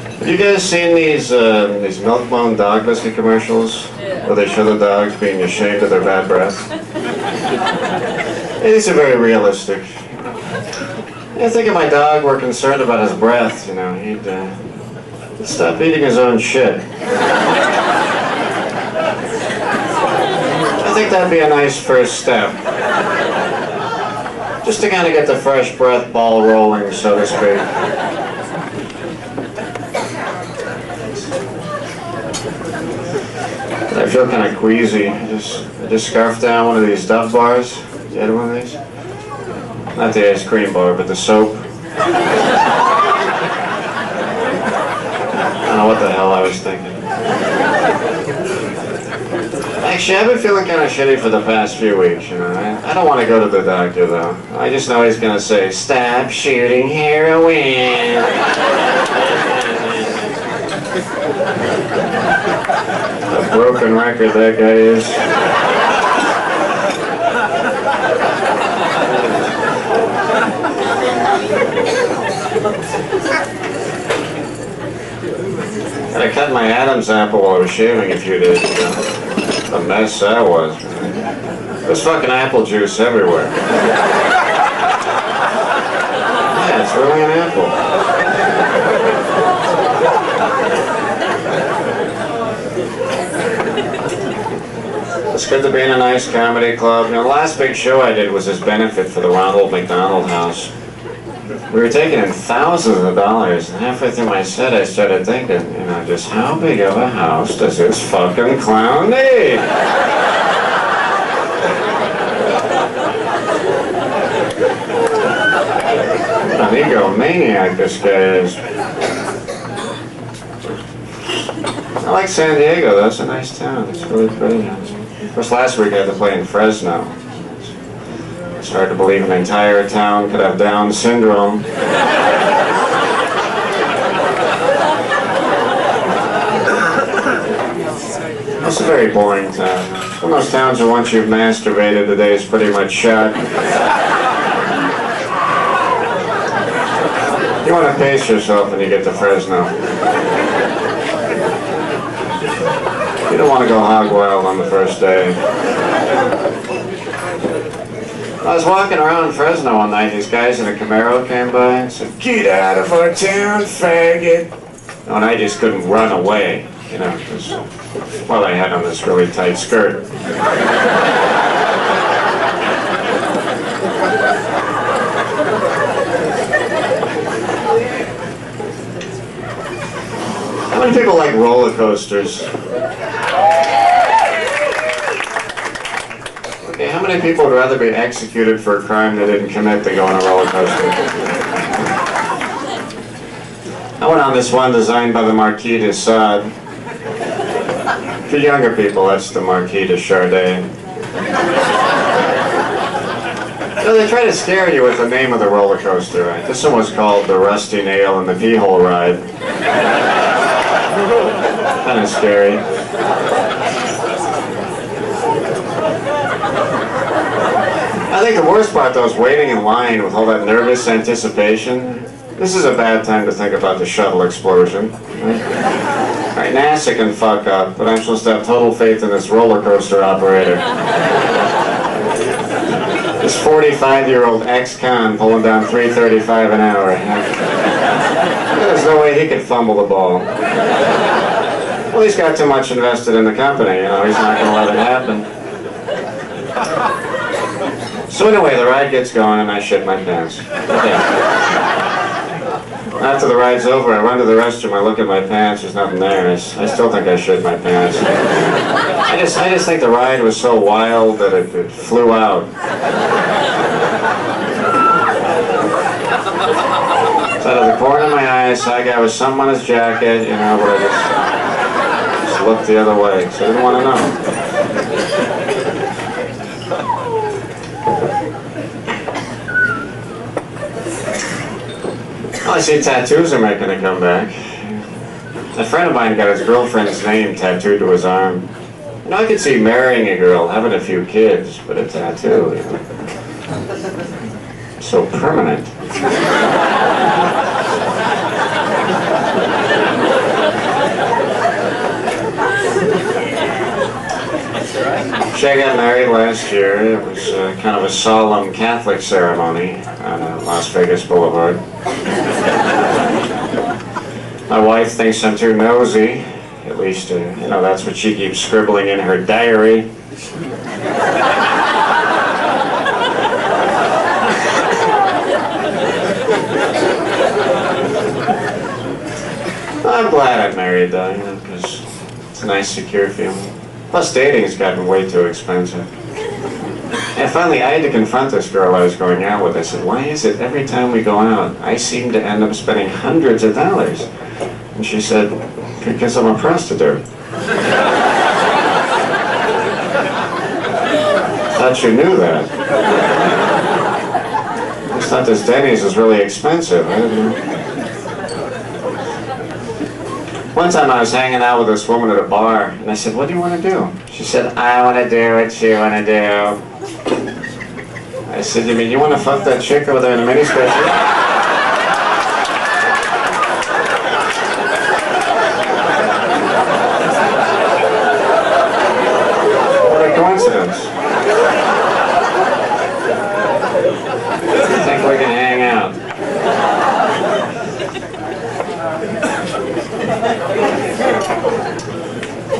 Have you guys seen these milk-bone dog biscuit commercials? Where they show the dogs being ashamed of their bad breath? These are very realistic. I think if my dog were concerned about his breath, you know, he'd stop eating his own shit. I think that'd be a nice first step. Just to kind of get the fresh breath ball rolling, so to speak. I feel kind of queasy. I just scarfed down one of these Duff bars. You had one of these? Not the ice cream bar, but the soap. I don't know what the hell I was thinking. Actually, I've been feeling kind of shitty for the past few weeks, you know. I don't want to go to the doctor, though. I just know he's going to say, "Stop shooting heroin." A broken record that guy is. I cut my Adam's apple while I was shaving a few days ago. A mess that was. There's fucking apple juice everywhere. Yeah, it's really an apple. It's good to be in a nice comedy club. You know, the last big show I did was this benefit for the Ronald McDonald House. We were taking in thousands of dollars, and halfway through my set I started thinking, you know, just how big of a house does this fucking clown need? An egomaniac this guy is. I like San Diego, that's a nice town, it's really pretty. Of course, last week I had to play in Fresno. It's hard to believe an entire town could have Down syndrome. It's a very boring town. One of those towns where once you've masturbated, the day is pretty much shot. You want to pace yourself when you get to Fresno. You don't want to go hog wild on the first day. I was walking around Fresno one night, these guys in a Camaro came by and said, "Get out of our town, faggot." And I just couldn't run away, you know, because, well, I had on this really tight skirt. How many people like roller coasters? Okay, how many people would rather be executed for a crime they didn't commit than go on a roller coaster? I went on this one designed by the Marquis de Sade. For younger people, that's the Marquis de Chardin. So they try to scare you with the name of the roller coaster, right? This one was called the Rusty Nail and the Pee-Hole Ride. Kind of scary. I think the worst part, though, is waiting in line with all that nervous anticipation. This is a bad time to think about the shuttle explosion. Right, NASA can fuck up, but I'm supposed to have total faith in this roller coaster operator. This 45-year-old ex-con pulling down $3.35 an hour. There's no way he could fumble the ball. Well, he's got too much invested in the company, you know, he's not going to let it happen. So anyway, the ride gets going and I shit my pants. Okay. After the ride's over, I run to the restroom, I look at my pants, there's nothing there. I still think I shit my pants. I just think the ride was so wild that it flew out. So out of the corner of my eye, I saw a guy with something on his jacket, you know, but I just looked the other way, so I didn't want to know. Well, I see tattoos are making a comeback. A friend of mine got his girlfriend's name tattooed to his arm. You know, I could see marrying a girl, having a few kids, but a tattoo, you know. So permanent. She got married last year. It was kind of a solemn Catholic ceremony on Las Vegas Boulevard. My wife thinks I'm too nosy. At least, you know, that's what she keeps scribbling in her diary. I'm glad I'm married though, you know, because it's a nice, secure feeling. Plus, dating's gotten way too expensive. And finally, I had to confront this girl I was going out with. I said, why is it every time we go out, I seem to end up spending hundreds of dollars? And she said, because I'm a prostitute. Thought you knew that. I just thought this Denny's is really expensive. I didn't know. One time I was hanging out with this woman at a bar, and I said, what do you want to do? She said, I want to do what you want to do. I said, you mean you want to fuck that chick over there in the miniskirt? What a coincidence. I think we can hang out.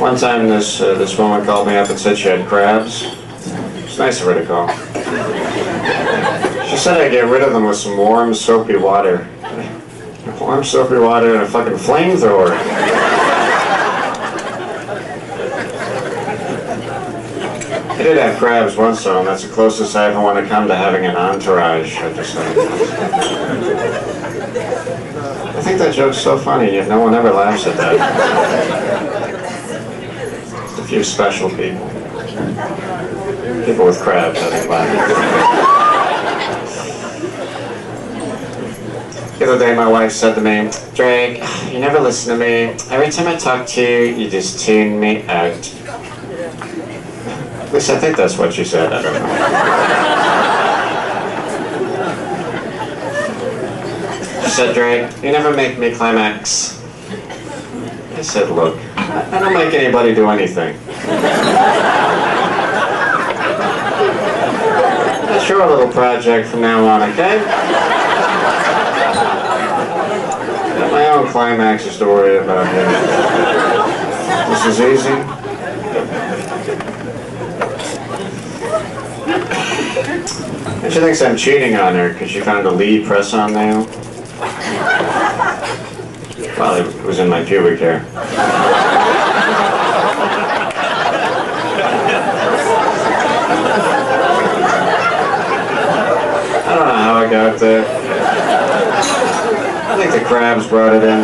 One time this woman called me up and said she had crabs. It's nice of her to call. She said I'd get rid of them with some warm, soapy water. Warm, soapy water and a fucking flamethrower. I did have crabs once though, and that's the closest I ever want to come to having an entourage, I decided. I think that joke's so funny, yet no one ever laughs at that. Just a few special people. People with crabs, I think, laugh. The other day my wife said to me, Drake, you never listen to me. Every time I talk to you, you just tune me out. At least I think that's what she said, I don't know. She said, Drake, you never make me climax. I said, look, I don't make anybody do anything. That's your little project from now on, okay? Got my own climaxes to worry about here. This is easy. And she thinks I'm cheating on her because she found a lead press-on nail. Well, it was in my pubic hair. I don't know how I got there. I think the crabs brought it in.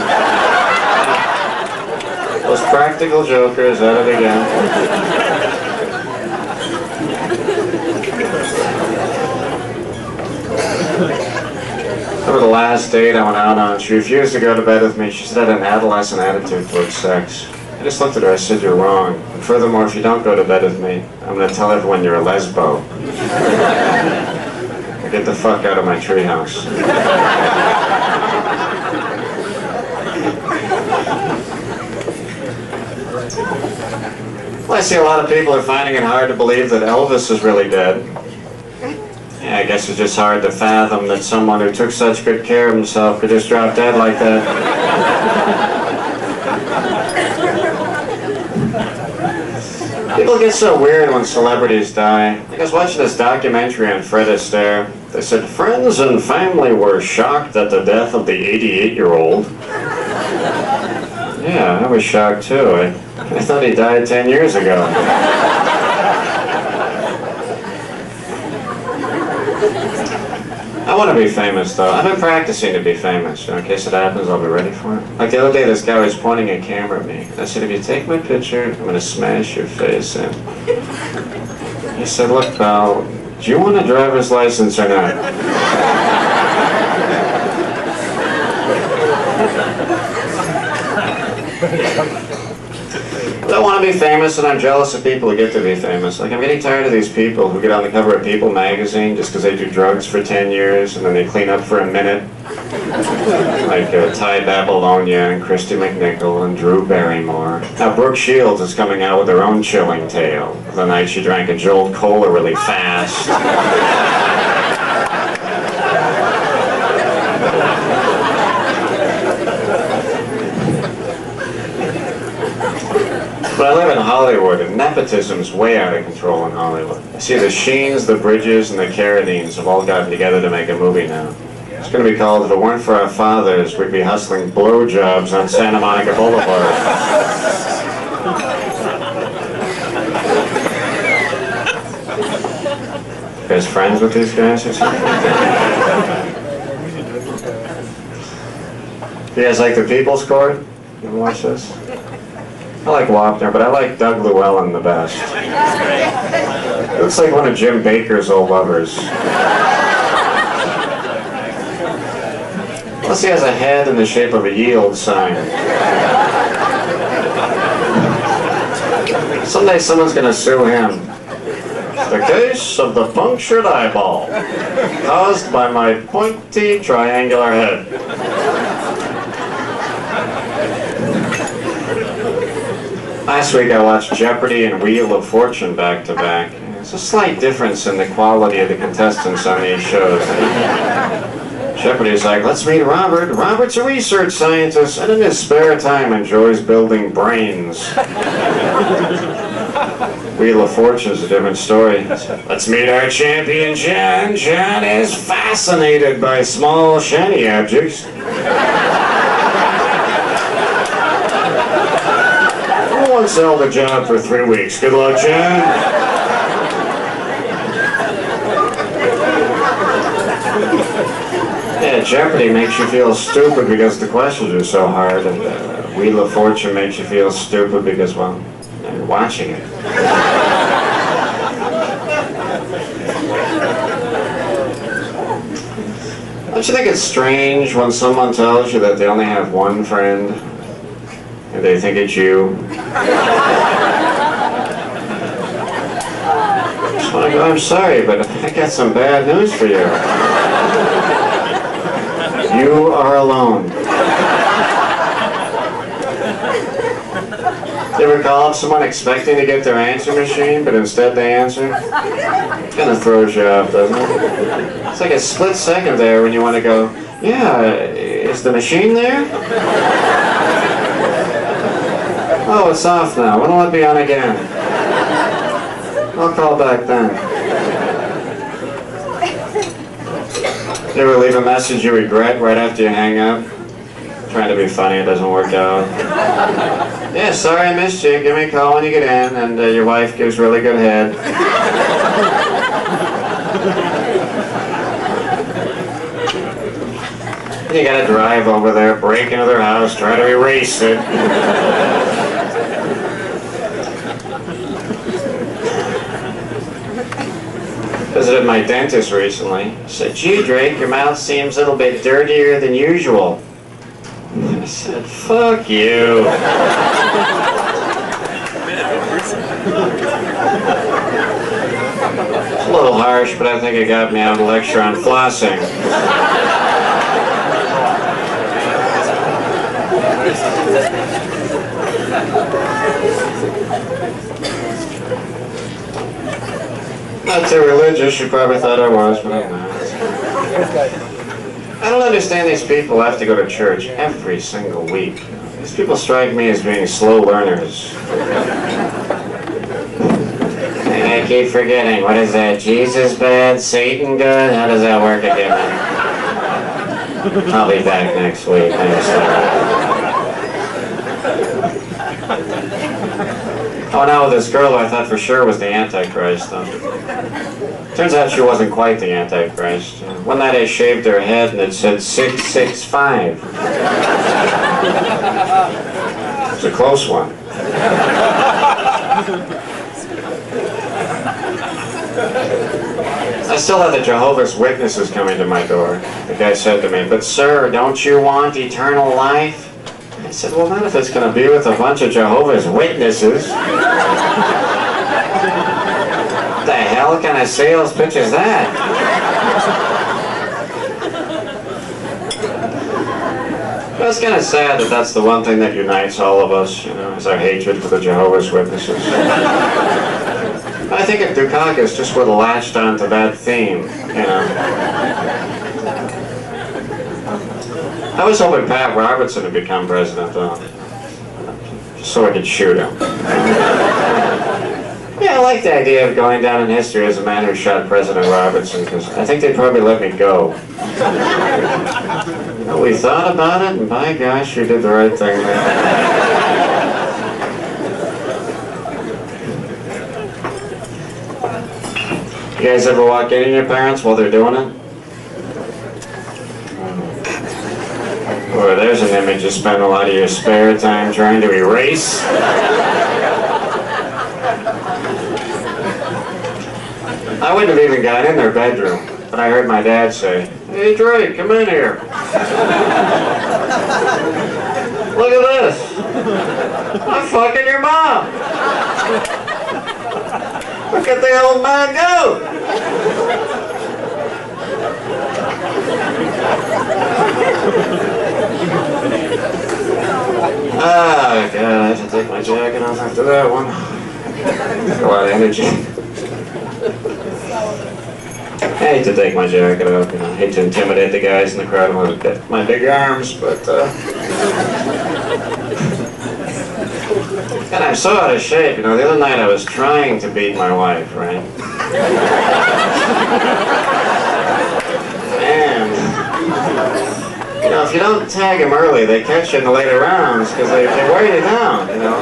Those practical jokers at it again. Remember the last date I went out on, she refused to go to bed with me. She said I had an adolescent attitude towards sex. I just looked at her, I said, you're wrong. And furthermore, if you don't go to bed with me, I'm going to tell everyone you're a lesbo. Get the fuck out of my treehouse. Well, I see a lot of people are finding it hard to believe that Elvis is really dead. Yeah, I guess it's just hard to fathom that someone who took such good care of himself could just drop dead like that. People get so weird when celebrities die. I was watching this documentary on Fred Astaire. They said, friends and family were shocked at the death of the 88-year-old. Yeah, I was shocked too. I thought he died 10 years ago. I want to be famous, though. I've been practicing to be famous. So in case it happens, I'll be ready for it. Like the other day, this guy was pointing a camera at me. I said, if you take my picture, I'm going to smash your face in. He said, look, pal, do you want a driver's license or not? want to be famous, and I'm jealous of people who get to be famous. Like, I'm getting tired of these people who get on the cover of People magazine just because they do drugs for 10 years and then they clean up for a minute. Like Ty Babylonia and Christy McNichol and Drew Barrymore. Now, Brooke Shields is coming out with her own chilling tale. The night she drank a Jolt Cola really fast. But I live in Hollywood, and nepotism's way out of control in Hollywood. I see the Sheens, the Bridges, and the Carradines have all gotten together to make a movie now. It's going to be called If It Weren't for Our Fathers, We'd Be Hustling Blowjobs on Santa Monica Boulevard. You guys friends with these guys or something? You guys like The People's Court? You ever watch this? I like Wapner, but I like Doug Llewellyn the best. It looks like one of Jim Baker's old lovers. Plus he has a head in the shape of a yield sign. Someday someone's going to sue him. The case of the punctured eyeball, caused by my pointy triangular head. Last week I watched Jeopardy and Wheel of Fortune back to back. There's a slight difference in the quality of the contestants on these shows. Jeopardy's like, let's meet Robert. Robert's a research scientist and in his spare time enjoys building brains. Wheel of Fortune's a different story. Let's meet our champion, John. John is fascinated by small, shiny objects. Once held a job for 3 weeks. Good luck, John. Yeah, Jeopardy makes you feel stupid because the questions are so hard, and Wheel of Fortune makes you feel stupid because, well, you're watching it. Don't you think it's strange when someone tells you that they only have one friend? And they think it's you. Just want to go, I'm sorry, but I got some bad news for you. You are alone. You ever call up someone expecting to get their answer machine, but instead they answer? It kind of throws you off, doesn't it? It's like a split second there when you want to go, yeah, is the machine there? Oh, it's off now. When will it be on again? I'll call back then. You ever leave a message you regret right after you hang up? Trying to be funny, it doesn't work out. Yeah, sorry I missed you. Give me a call when you get in, and your wife gives really good head. You gotta drive over there, break into their house, try to erase it. Visited my dentist recently. He said, gee, Drake, your mouth seems a little bit dirtier than usual. I said, fuck you. It's a little harsh, but I think it got me out of a lecture on flossing. Not too religious, you probably thought I was, but I'm not. I don't understand these people who have to go to church every single week. These people strike me as being slow learners. I keep forgetting, what is that, Jesus bad, Satan good? How does that work again? I'll be back next week. Oh no, this girl I thought for sure was the Antichrist, though. Turns out she wasn't quite the Antichrist. One night I shaved her head and it said 665. It's a close one. I still have the Jehovah's Witnesses coming to my door. The guy said to me, but sir, don't you want eternal life? I said, well, not if it's going to be with a bunch of Jehovah's Witnesses. What the hell kind of sales pitch is that? Well, it's kind of sad that that's the one thing that unites all of us, you know, is our hatred for the Jehovah's Witnesses. I think if Dukakis just would have latched onto that theme, you know. I was hoping Pat Robertson would become president, though, just so I could shoot him. Yeah, I like the idea of going down in history as a man who shot President Robertson, because I think they'd probably let me go. You know, we thought about it, and by gosh, you did the right thing there. You guys ever walk in on your parents while they're doing it? Boy, there's an image you spend a lot of your spare time trying to erase. I wouldn't have even gotten in their bedroom, but I heard my dad say, "Hey Drake, come in here. Look at this. I'm fucking your mom. Look at the old man go." Oh God, I have to take my jacket off after that one. A lot of energy. I hate to take my jacket off, you know. I hate to intimidate the guys in the crowd with my big arms, but and I'm so out of shape, you know. The other night I was trying to beat my wife, right? And you know, if you don't tag them early, they catch you in the later rounds because they wear you down, you know.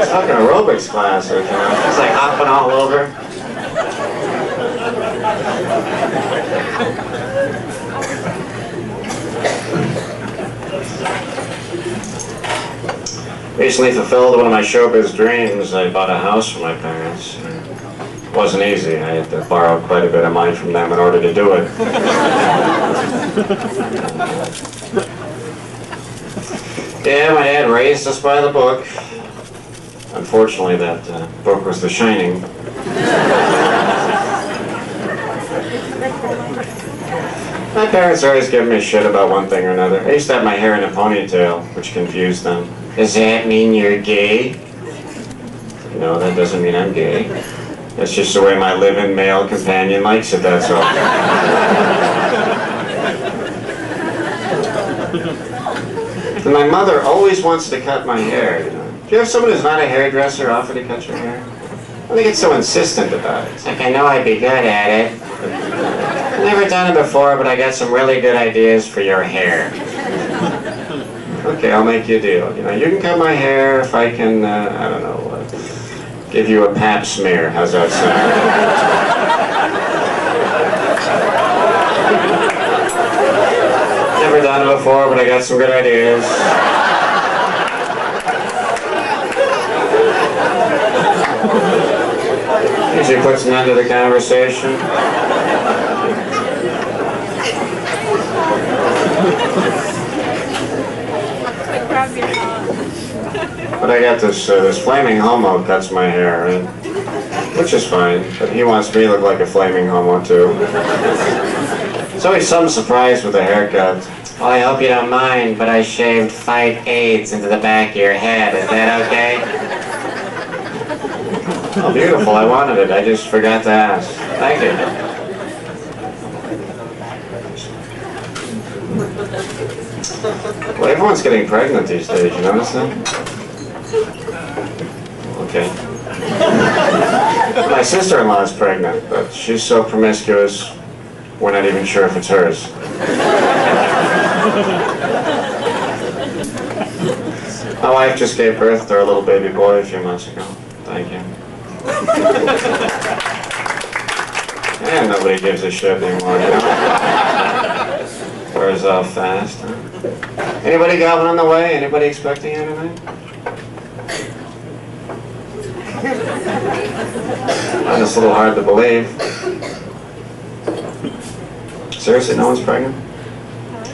It's like an aerobics class, you know. It's like hopping all over. Recently fulfilled one of my showbiz dreams. I bought a house for my parents. It wasn't easy. I had to borrow quite a bit of money from them in order to do it. Yeah, my dad raised us by the book. Unfortunately, that book was The Shining. My parents always give me shit about one thing or another. I used to have my hair in a ponytail, which confused them. Does that mean you're gay? No, that doesn't mean I'm gay. That's just the way my live-in male companion likes it, that's all. And my mother always wants to cut my hair, you know. Do you have someone who's not a hairdresser offer to cut your hair? I think it's so insistent about it. It's like, I know I'd be good at it. I've never done it before, but I got some really good ideas for your hair. Okay, I'll make you a deal. You know, you can cut my hair if I can, I don't know, give you a pap smear. How's that sound? Never done it before, but I got some good ideas. Usually puts an end to the conversation. But I got this flaming homo cuts my hair, right? Which is fine, but he wants me to look like a flaming homo too. It's always some surprise with a haircut. Well, I hope you don't mind, but I shaved 5 AIDS into the back of your head. Is that okay? Oh, beautiful. I wanted it. I just forgot to ask. Thank you. Well, everyone's getting pregnant these days. You notice that? Okay. My sister-in-law is pregnant, but she's so promiscuous, we're not even sure if it's hers. My wife just gave birth to our little baby boy a few months ago. Thank you. And nobody gives a shit anymore, you know? Wears off fast, huh? Anybody got one on the way? Anybody expecting anything? It's a little hard to believe. Seriously, no one's pregnant?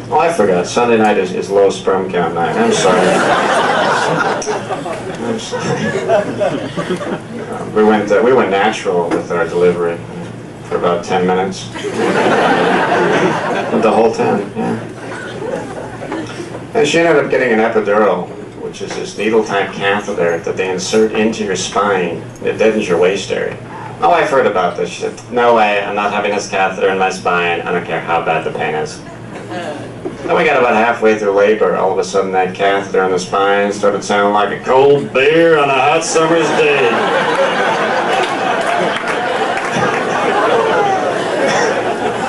Oh, I forgot. Sunday night is low sperm count night. I'm sorry. I'm sorry. We went natural with our delivery for about 10 minutes. The whole 10, yeah. And she ended up getting an epidural, which is this needle-type catheter that they insert into your spine. It deadens your waist area. My wife heard about this. She said, "No way, I'm not having this catheter in my spine. I don't care how bad the pain is." Then we got about halfway through labor. All of a sudden, that catheter in the spine started sounding like a cold beer on a hot summer's day.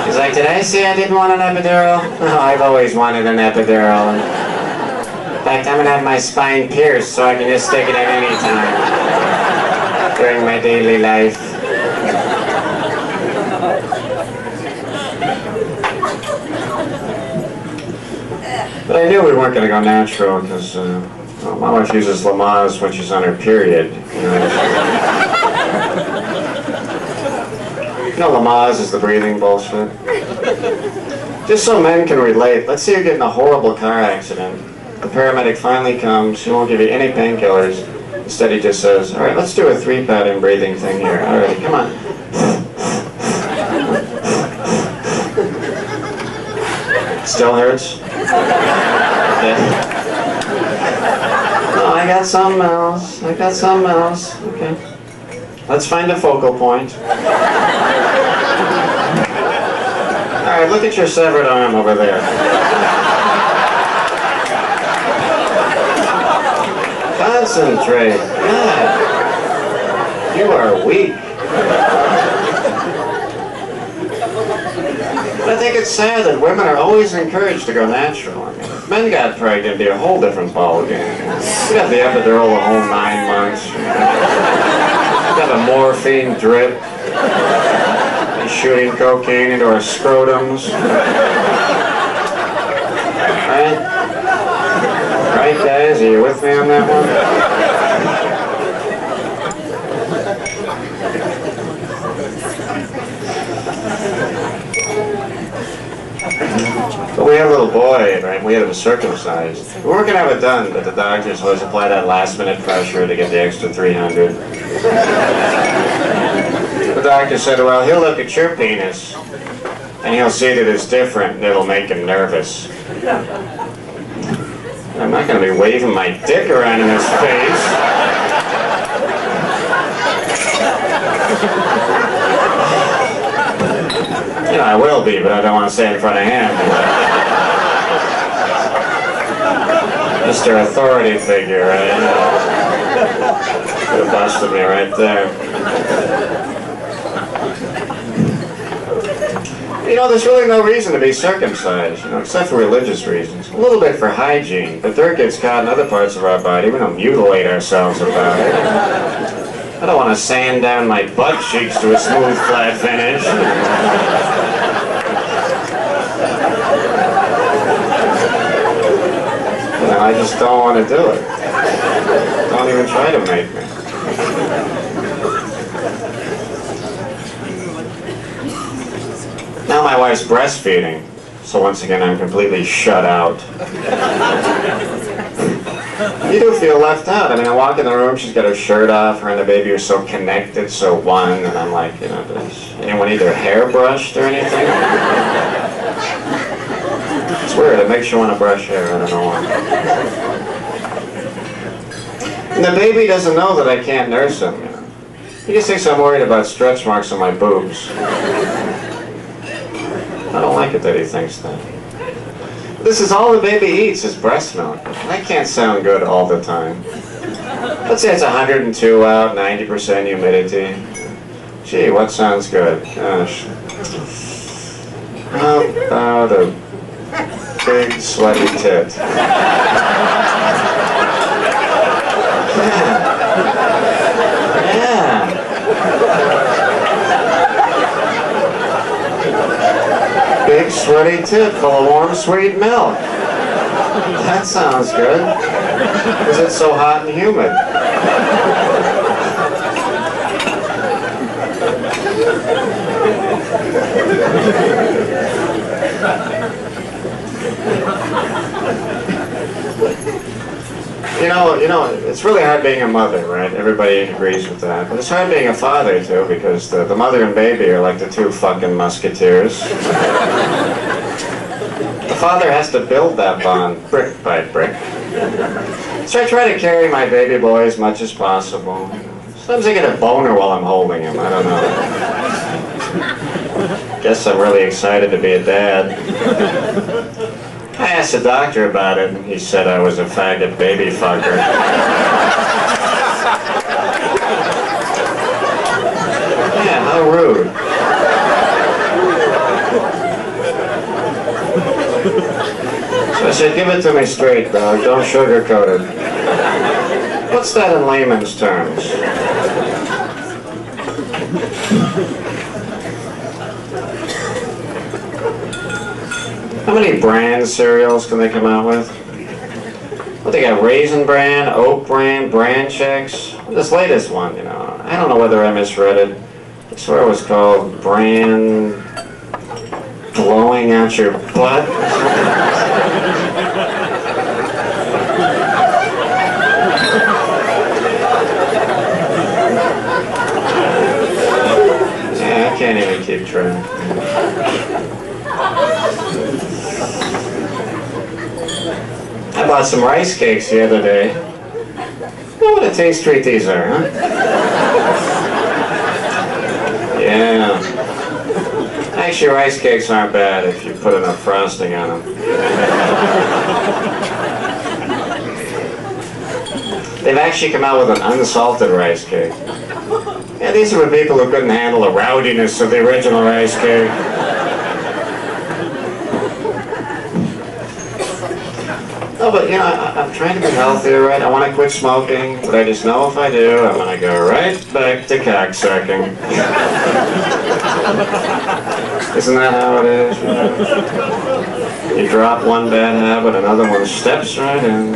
He's like, "Did I say I didn't want an epidural? No, I've always wanted an epidural. In fact, I'm going to have my spine pierced so I can just stick it in any time during my daily life." But I knew we weren't going to go natural because well, my wife uses Lamaze when she's on her period. You know, Lamaze is the breathing bullshit. Just so men can relate, let's say you're getting a horrible car accident. The paramedic finally comes, he won't give you any painkillers. Instead he just says, "All right, let's do a 3-pattern breathing thing here. All right, come on." Still hurts? Okay. Oh, I got something else. I got something else. Okay. Let's find a focal point. All right, look at your severed arm over there. Concentrate. God. You are weak. But I think it's sad that women are always encouraged to go natural. I mean, if men got pregnant, it'd be a whole different ballgame. You got the epidural the whole 9 months. You got a morphine drip. You're shooting cocaine into our scrotums. Right? Right, guys? Are you with me on that one? But we had a little boy, right? We had him circumcised. We weren't going to have it done, but the doctors always apply that last-minute pressure to get the extra 300. The doctor said, "Well, he'll look at your penis, and he'll see that it's different, and it'll make him nervous." I'm not going to be waving my dick around in his face. You know, I will be, but I don't want to say it in front of him. Mr. Authority figure, right? Could have busted me right there. You know, there's really no reason to be circumcised, you know, except for religious reasons. A little bit for hygiene, but dirt gets caught in other parts of our body. We don't mutilate ourselves about it. I don't want to sand down my butt cheeks to a smooth, flat finish. You know, I just don't want to do it. Don't even try to make me. Now my wife's breastfeeding, so once again I'm completely shut out. You do feel left out. I mean, I walk in the room, she's got her shirt off, her and the baby are so connected, so one, and I'm like, you know, does anyone need their hair brushed or anything? It's weird, it makes you want to brush hair, I don't know why. And the baby doesn't know that I can't nurse him, you know. He just thinks I'm worried about stretch marks on my boobs. I don't like it that he thinks that. This is all the baby eats is breast milk. That can't sound good all the time. Let's say it's 102 out, 90% humidity. Gee, what sounds good? Gosh. How about a big sweaty tit? Yeah. Yeah. Big sweaty tit full of warm sweet milk. That sounds good. Because it's so hot and humid. it's really hard being a mother, right? Everybody agrees with that. But it's hard being a father, too, because the mother and baby are like the two fucking musketeers. The father has to build that bond, brick by brick. So I try to carry my baby boy as much as possible. Sometimes I get a boner while I'm holding him, I don't know. Guess I'm really excited to be a dad. I asked the doctor about it, and he said I was a faggot baby fucker. Yeah, how rude. So I said, give it to me straight, dog. Don't sugarcoat it. What's that in layman's terms? How many brand cereals can they come out with? Well, they got Raisin Bran, Oat Bran, Bran Chex. This latest one, I don't know whether I misread it. I swear it was called Bran Blowing Out Your Butt. Yeah, I can't even keep track. I bought some rice cakes the other day. What a taste treat these are, huh? Yeah. Actually, rice cakes aren't bad if you put enough frosting on them. They've actually come out with an unsalted rice cake. Yeah, these are for people who couldn't handle the rowdiness of the original rice cake. Oh, but I'm trying to be healthier, right? I want to quit smoking, but I just know if I do, I'm going to go right back to cocksucking. Isn't that how it is? You drop one bad habit, another one steps right in.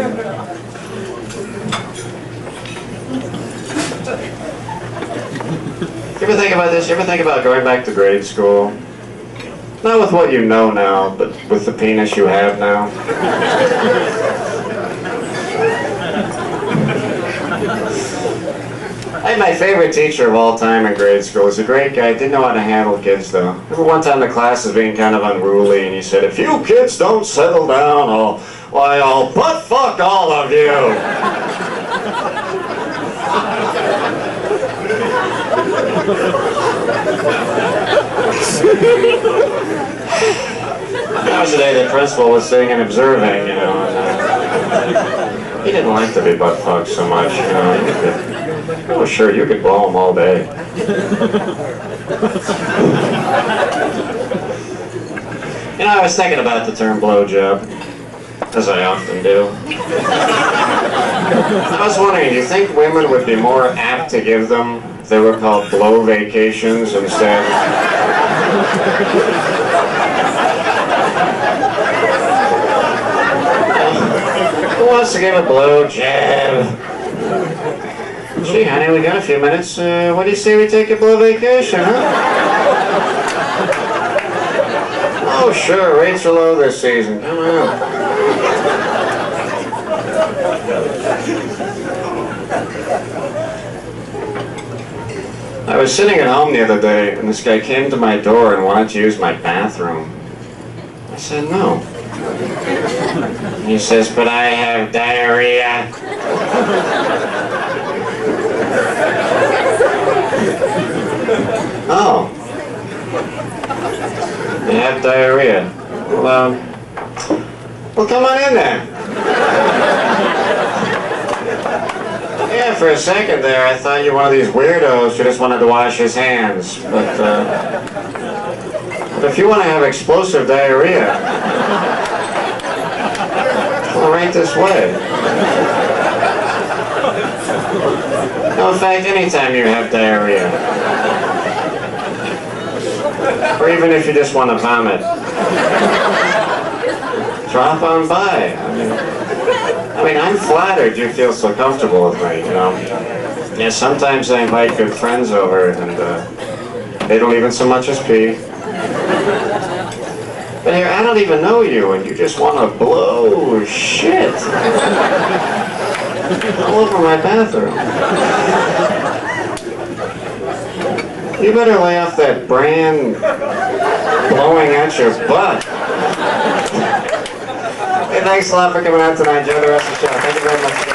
You ever think about this? You ever think about going back to grade school? Not with what you know now, but with the penis you have now. I had my favorite teacher of all time in grade school. He was a great guy. Didn't know how to handle kids, though. Remember one time the class was being kind of unruly, and he said, if you kids don't settle down, I'll butt fuck all of you. That was the day the principal was sitting and observing, and he didn't like to be butt fucked so much, Oh, sure, you could blow him all day. I was thinking about the term blowjob, as I often do. I was wondering, do you think women would be more apt to give them if they were called blow vacations instead? Who wants to give a blowjob? Gee, honey, we got a few minutes. What do you say we take a blow vacation, huh? Oh, sure, rates are low this season. Come on. I was sitting at home the other day, and this guy came to my door and wanted to use my bathroom. I said, no. He says, but I have diarrhea. Oh. You have diarrhea. Well, come on in then. Yeah, for a second there, I thought you were one of these weirdos who just wanted to wash his hands. But if you want to have explosive diarrhea, well, right this way. No, in fact, anytime you have diarrhea, or even if you just want to vomit, drop on by. I mean, I'm flattered you feel so comfortable with me, Yeah, sometimes I invite good friends over, and they don't even so much as pee. But here, I don't even know you, and you just want to blow shit. All over my bathroom. You better lay off that brand blowing at your butt. Hey, thanks a lot for coming out tonight. Enjoy the rest of the show. Thank you very much.